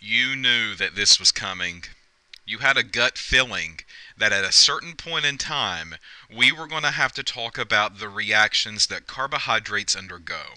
You knew that this was coming. You had a gut feeling that at a certain point in time, we were going to have to talk about the reactions that carbohydrates undergo.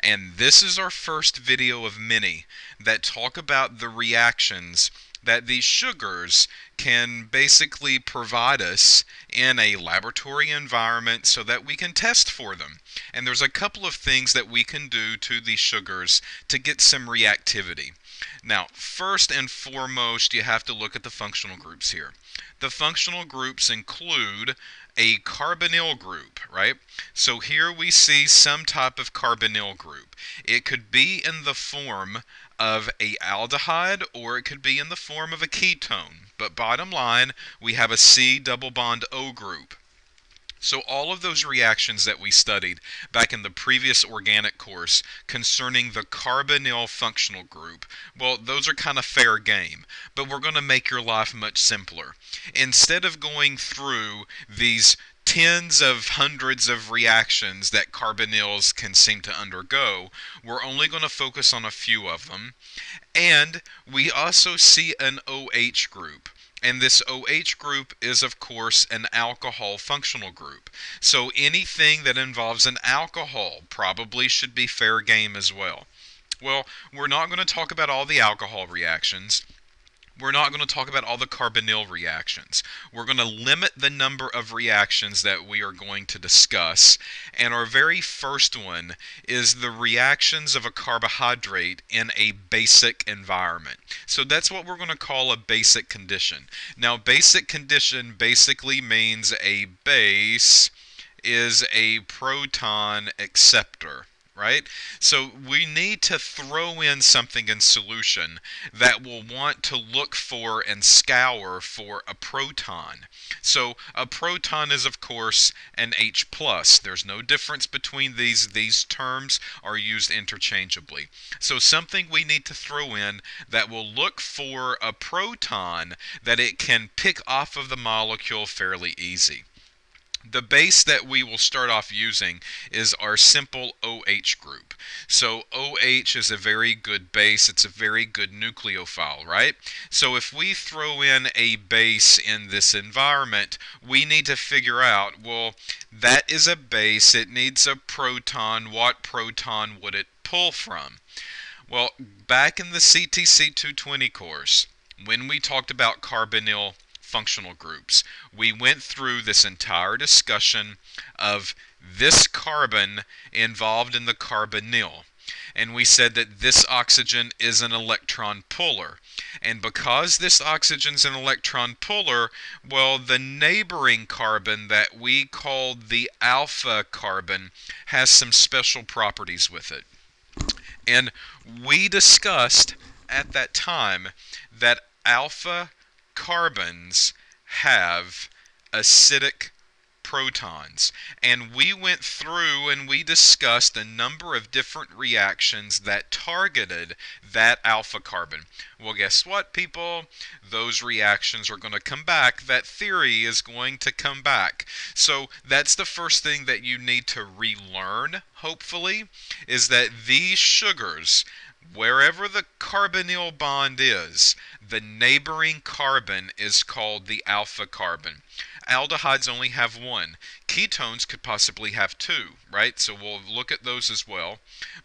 And this is our first video of many that talk about the reactions that these sugars can basically provide us in a laboratory environment so that we can test for them. And there's a couple of things that we can do to these sugars to get some reactivity. Now, first and foremost, you have to look at the functional groups here. The functional groups include a carbonyl group, right? So here we see some type of carbonyl group. It could be in the form of a aldehyde or it could be in the form of a ketone. But bottom line, we have a C double bond O group. So all of those reactions that we studied back in the previous organic course concerning the carbonyl functional group, well, those are kind of fair game, but we're going to make your life much simpler. Instead of going through these tens of hundreds of reactions that carbonyls can seem to undergo, we're only going to focus on a few of them. And we also see an OH group. And this OH group is, of course, an alcohol functional group. So anything that involves an alcohol probably should be fair game as well. Well, we're not going to talk about all the alcohol reactions. We're not going to talk about all the carbonyl reactions. We're going to limit the number of reactions that we are going to discuss. And our very first one is the reactions of a carbohydrate in a basic environment. So that's what we're going to call a basic condition. Now, basic condition basically means a base is a proton acceptor. Right? So we need to throw in something in solution that will want to look for and scour for a proton. So a proton is, of course, an H+. There's no difference between these. These terms are used interchangeably. So something we need to throw in that will look for a proton that it can pick off of the molecule fairly easy. The base that we will start off using is our simple OH group. So OH is a very good base. It's a very good nucleophile, right? So if we throw in a base in this environment, we need to figure out, well, that is a base. It needs a proton. What proton would it pull from? Well, back in the CTC 220 course, when we talked about carbonyl functional groups, we went through this entire discussion of this carbon involved in the carbonyl. And we said that this oxygen is an electron puller. And because this oxygen's an electron puller, well, the neighboring carbon that we called the alpha carbon has some special properties with it. And we discussed at that time that alpha carbons have acidic protons, and we went through and we discussed a number of different reactions that targeted that alpha carbon. Well, guess what, people? Those reactions are going to come back. That theory is going to come back. So that's the first thing that you need to relearn, hopefully, is that these sugars, wherever the carbonyl bond is, the neighboring carbon is called the alpha carbon. Aldehydes only have one. Ketones could possibly have two, right? So we'll look at those as well.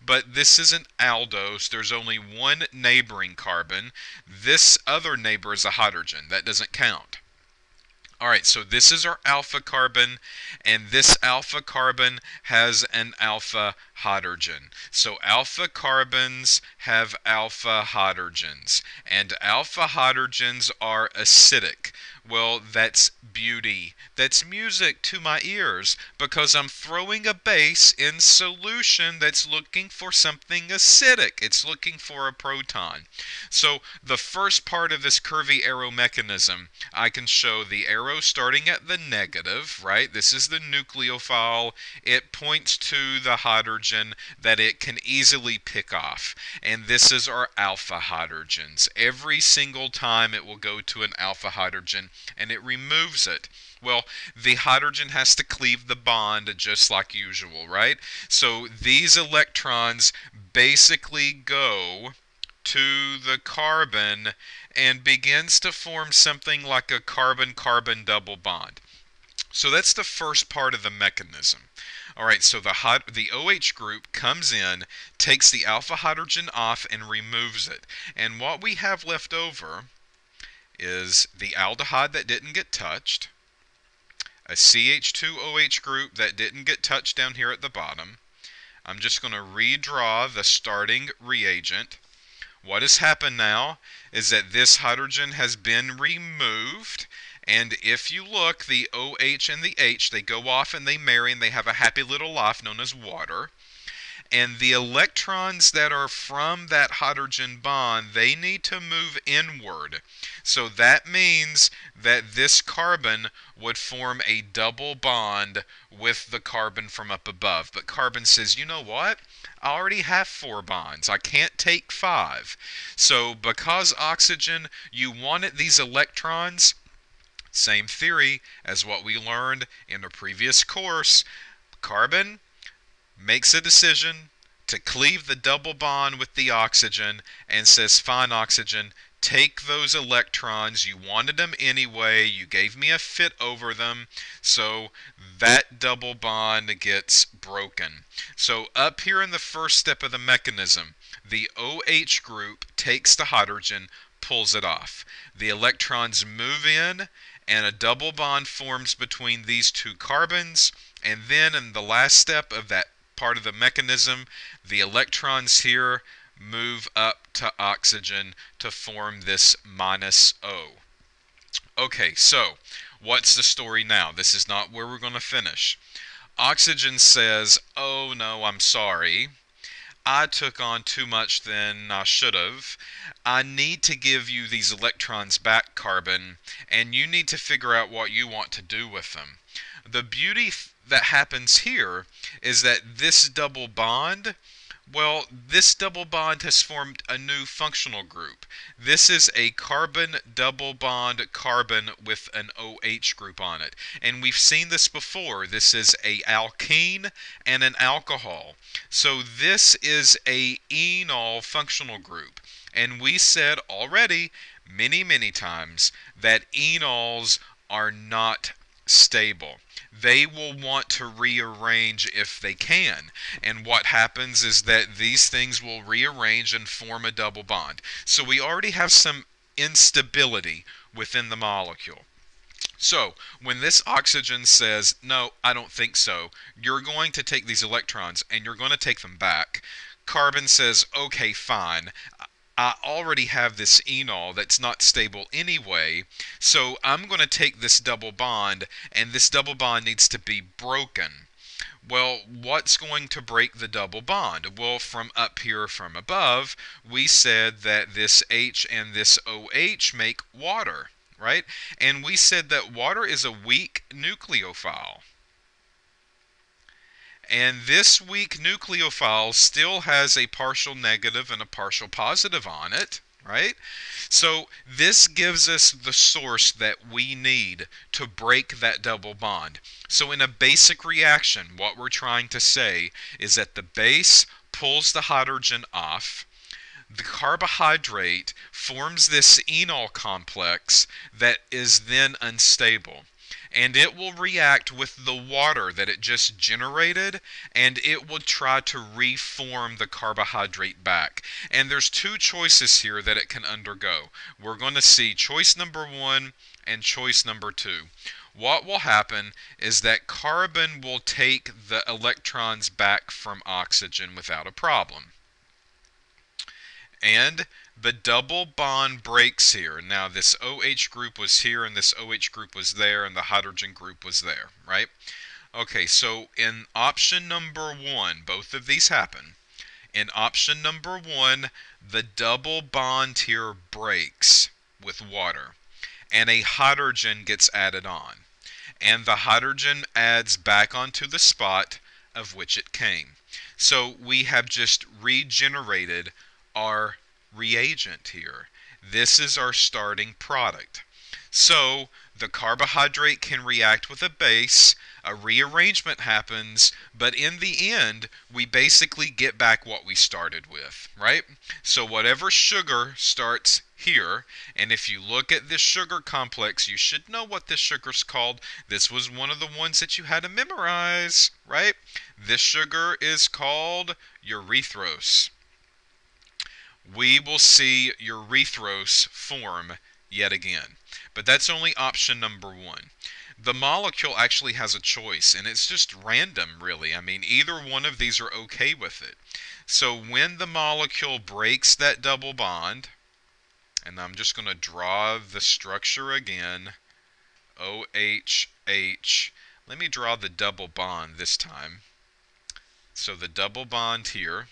But this isn't aldose. There's only one neighboring carbon. This other neighbor is a hydrogen. That doesn't count. Alright, so this is our alpha carbon, and this alpha carbon has an alpha hydrogen. So alpha carbons have alpha hydrogens, and alpha hydrogens are acidic. Well, that's beauty. That's music to my ears, because I'm throwing a base in solution that's looking for something acidic. It's looking for a proton. So the first part of this curvy arrow mechanism, I can show the arrow starting at the negative, right? This is the nucleophile. It points to the hydrogen that it can easily pick off. And this is our alpha hydrogens. Every single time it will go to an alpha hydrogen and it removes it. Well, the hydrogen has to cleave the bond just like usual, right? So these electrons basically go to the carbon and begins to form something like a carbon-carbon double bond. So that's the first part of the mechanism. All right, so the OH group comes in, takes the alpha hydrogen off, and removes it. And what we have left over is the aldehyde that didn't get touched, a CH2OH group that didn't get touched down here at the bottom. I'm just going to redraw the starting reagent. What has happened now is that this hydrogen has been removed, and if you look, the OH and the H, they go off and they marry and they have a happy little life known as water. And the electrons that are from that hydrogen bond, they need to move inward. So that means that this carbon would form a double bond with the carbon from up above. But carbon says, you know what? I already have 4 bonds. I can't take 5. So because oxygen, you wanted these electrons, same theory as what we learned in a previous course, carbon makes a decision to cleave the double bond with the oxygen and says, fine, oxygen, take those electrons. You wanted them anyway. You gave me a fit over them. So that double bond gets broken. So up here in the first step of the mechanism, the OH group takes the hydrogen, pulls it off. The electrons move in, and a double bond forms between these 2 carbons. And then in the last step of that part of the mechanism, the electrons here move up to oxygen to form this -O. Okay, so what's the story now? This is not where we're going to finish. Oxygen says, oh no, I'm sorry. I took on too much than I should have. I need to give you these electrons back, carbon, and you need to figure out what you want to do with them. The beauty that happens here is that this double bond, well, this double bond has formed a new functional group. This is a carbon double bond carbon with an OH group on it. And we've seen this before. This is a alkene and an alcohol. So this is a enol functional group. And we said already many times that enols are not stable. They will want to rearrange if they can. And what happens is that these things will rearrange and form a double bond. So we already have some instability within the molecule. So when this oxygen says, no, I don't think so, you're going to take these electrons and you're going to take them back. Carbon says, okay, fine. I already have this enol that's not stable anyway, so I'm going to take this double bond, and this double bond needs to be broken. Well, what's going to break the double bond? Well, from up here from above, we said that this H and this OH make water, right? And we said that water is a weak nucleophile. And this weak nucleophile still has a partial negative and a partial positive on it, right? So this gives us the source that we need to break that double bond. So in a basic reaction, what we're trying to say is that the base pulls the hydrogen off. The carbohydrate forms this enol complex that is then unstable. And it will react with the water that it just generated, and it will try to reform the carbohydrate back. And there's 2 choices here that it can undergo. We're going to see choice number 1 and choice number 2. What will happen is that carbon will take the electrons back from oxygen without a problem. And the double bond breaks here. Now this OH group was here and this OH group was there and the hydrogen group was there, right? Okay, so in option number 1, both of these happen. In option number 1, the double bond here breaks with water and a hydrogen gets added on. And the hydrogen adds back onto the spot of which it came. So we have just regenerated our reagent here. This is our starting product. So the carbohydrate can react with a base A rearrangement happens, but in the end, we basically get back what we started with, right? So whatever sugar starts here, and if you look at this sugar complex, you should know what this sugar's called. This was one of the ones that you had to memorize, right? This sugar is called erythrose. We will see erythrose form yet again. But that's only option number one. The molecule actually has a choice, and it's just random, really. I mean, either one of these are okay with it. So when the molecule breaks that double bond, and I'm just going to draw the structure again, OHH. Let me draw the double bond this time. So the double bond here.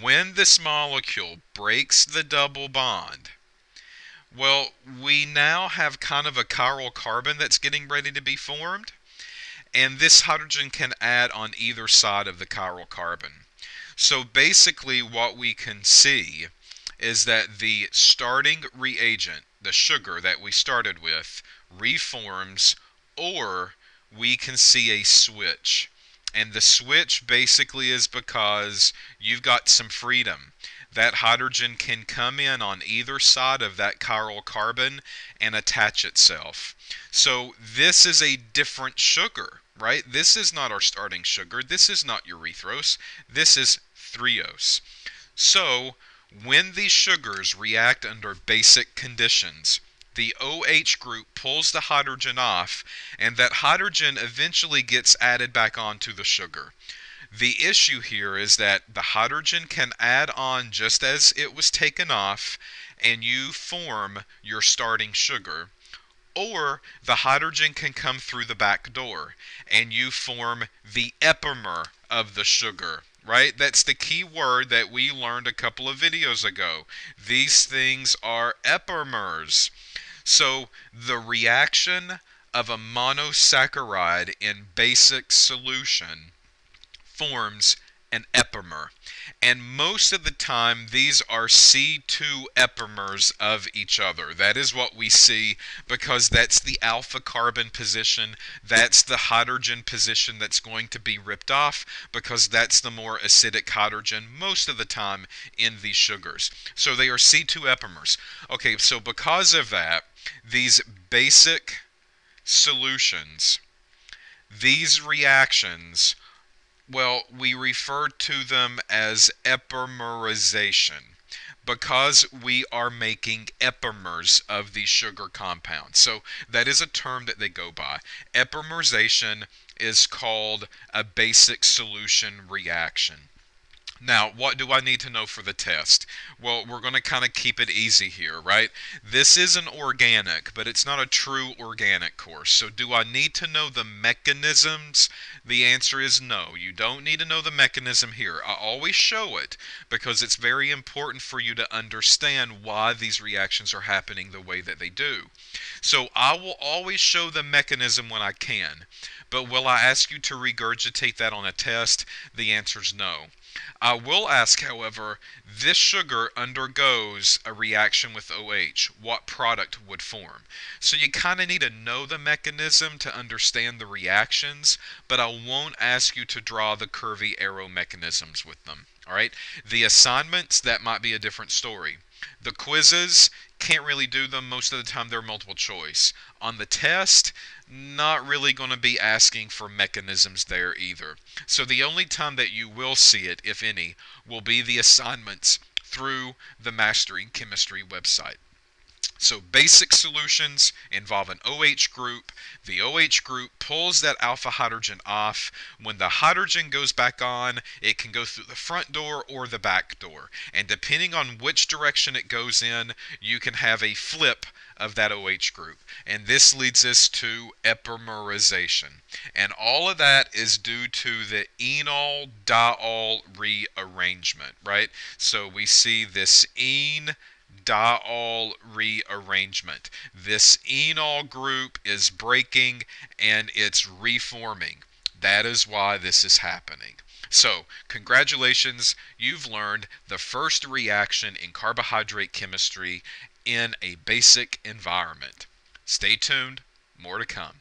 When this molecule breaks the double bond, well, we now have kind of a chiral carbon that's getting ready to be formed, and this hydrogen can add on either side of the chiral carbon. So basically what we can see is that the starting reagent, the sugar that we started with, reforms, or we can see a switch. And the switch basically is because you've got some freedom. That hydrogen can come in on either side of that chiral carbon and attach itself. So this is a different sugar, right? This is not our starting sugar. This is not erythrose. This is threose. So when these sugars react under basic conditions, the OH group pulls the hydrogen off, and that hydrogen eventually gets added back onto the sugar. The issue here is that the hydrogen can add on just as it was taken off, and you form your starting sugar. Or the hydrogen can come through the back door, and you form the epimer of the sugar. Right? That's the key word that we learned a couple of videos ago. These things are epimers. So the reaction of a monosaccharide in basic solution forms an epimer. And most of the time, these are C2 epimers of each other. That is what we see because that's the alpha carbon position. That's the hydrogen position that's going to be ripped off because that's the more acidic hydrogen most of the time in these sugars. So they are C2 epimers. Okay, so because of that, these basic solutions, these reactions, well, we refer to them as Epimer Ization because we are making epimers of these sugar compounds. So that is a term that they go by. Epimerization is called a basic solution reaction. Now, what do I need to know for the test? Well, we're going to kind of keep it easy here, right? This is an organic, but it's not a true organic course. So do I need to know the mechanisms? The answer is no. You don't need to know the mechanism here. I always show it because it's very important for you to understand why these reactions are happening the way that they do. So I will always show the mechanism when I can. But will I ask you to regurgitate that on a test? The answer is no. I will ask, however, this sugar undergoes a reaction with OH. What product would form? So you kind of need to know the mechanism to understand the reactions, but I won't ask you to draw the curvy arrow mechanisms with them. All right? The assignments, that might be a different story. The quizzes, can't really do them. Most of the time they're multiple choice. On the test, not really going to be asking for mechanisms there either. So the only time that you will see it, if any, will be the assignments through the Mastering Chemistry website. So basic solutions involve an OH group. The OH group pulls that alpha hydrogen off. When the hydrogen goes back on, it can go through the front door or the back door. And depending on which direction it goes in, you can have a flip of that OH group. And this leads us to epimerization. And all of that is due to the enol-diol rearrangement, right? So we see this diol rearrangement. This enol group is breaking and it's reforming. That is why this is happening. So, congratulations, you've learned the first reaction in carbohydrate chemistry in a basic environment. Stay tuned, more to come.